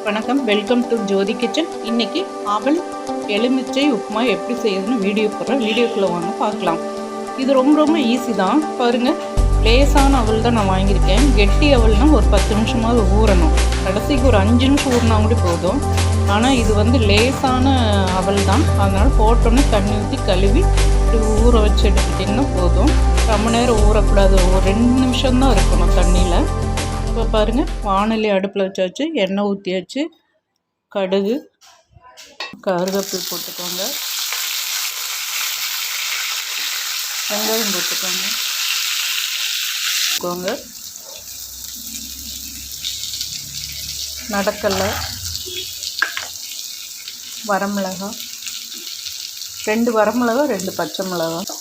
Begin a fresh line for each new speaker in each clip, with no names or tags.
வணக்கம், welcome to Jothi kitchen. இன்றைக்கி அவல் எலுமிச்சை உப்புமா எப்படி செய்யுதுன்னு வீடியோ போடுறேன். வீடியோக்குள்ளே வாங்க பார்க்கலாம். இது ரொம்ப ஈஸி தான். பாருங்கள், லேசான அவல் தான் நான் வாங்கியிருக்கேன். கெட்டி அவல்னால் ஒரு 10 நிமிஷமாவது ஊறணும். கடைசிக்கு ஒரு 5 நிமிஷம் ஊறினா கூட போதும். ஆனால் இது லேசான அவல் தான். அதனால் போட்டோன்னே தண்ணி ஊற்றி கழுவி ஊற வச்சு எடுத்துட்டிங்கன்னா போதும். ரொம்ப நேரம் ஊறக்கூடாது, ஒரு 2 நிமிஷம்தான் இருக்கணும் தண்ணியில். இப்போ பாருங்கள், வாணலி அடுப்பில் வச்சாச்சு, எண்ணெய் ஊற்றியாச்சு. கடுகு, கருவேப்பிலை போட்டுக்கோங்க, வெங்காயம் போட்டுக்கோங்க, நடக்கடலை, வரமிளகாய், 2 வரமிளகாய், 2 பச்சை மிளகாய்.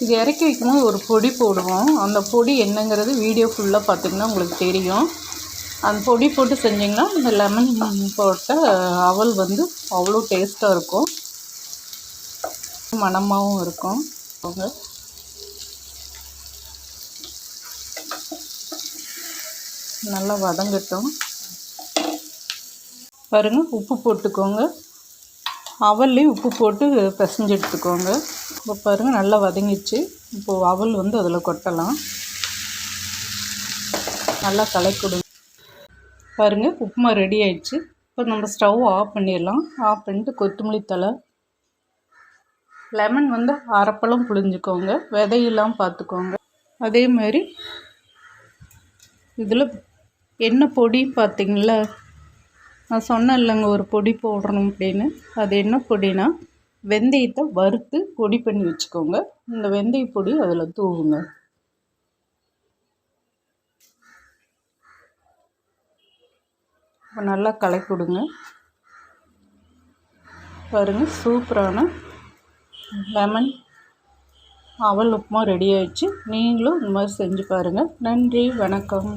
இது இறக்கி வைக்கும்போது ஒரு பொடி போடுவோம். அந்த பொடி என்னங்கிறது வீடியோ ஃபுல்லாக பார்த்திங்கன்னா உங்களுக்கு தெரியும். அந்த பொடி போட்டு செஞ்சிங்கன்னா இந்த லெமன் போட்ட அவல் அவ்வளோ டேஸ்ட்டாக இருக்கும், மணமாகவும் இருக்கும். நல்லா வதங்கட்டும். பாருங்கள், உப்பு போட்டுக்கோங்க. அவல்லையும் உப்பு போட்டு பிசைஞ்சு எடுத்துக்கோங்க. இப்போ பாருங்கள், நல்லா வதங்கிடுச்சு. இப்போது அவல் அதில் கொட்டலாம். நல்லா கலக்கிடுங்க. பாருங்கள், உப்புமா ரெடி ஆயிடுச்சு. இப்போ நம்ம ஸ்டவ் ஆஃப் பண்ணிடலாம். ஆஃப் பண்ணிட்டு கொத்தமல்லி தழை, லெமன் அரைப்பழம் புழிஞ்சிக்கோங்க, விதையெல்லாம் பார்த்துக்கோங்க. அதே மாதிரி இதில் என்ன பொடி பார்த்திங்களா, நான் சொன்னேன் இல்லைங்க ஒரு பொடி போடணும் அப்படின்னு. அது என்ன பொடினா, வெந்தயத்தை வறுத்து பொடி பண்ணி வச்சுக்கோங்க. இந்த வெந்தய பொடி அதில் தூவுங்க. நல்லா கலக்கி விடுங்க. பாருங்கள், சூப்பரான லெமன் அவல் உப்புமா ரெடி ஆயிடுச்சு. நீங்களும் இந்த மாதிரி செஞ்சு பாருங்கள். நன்றி, வணக்கம்.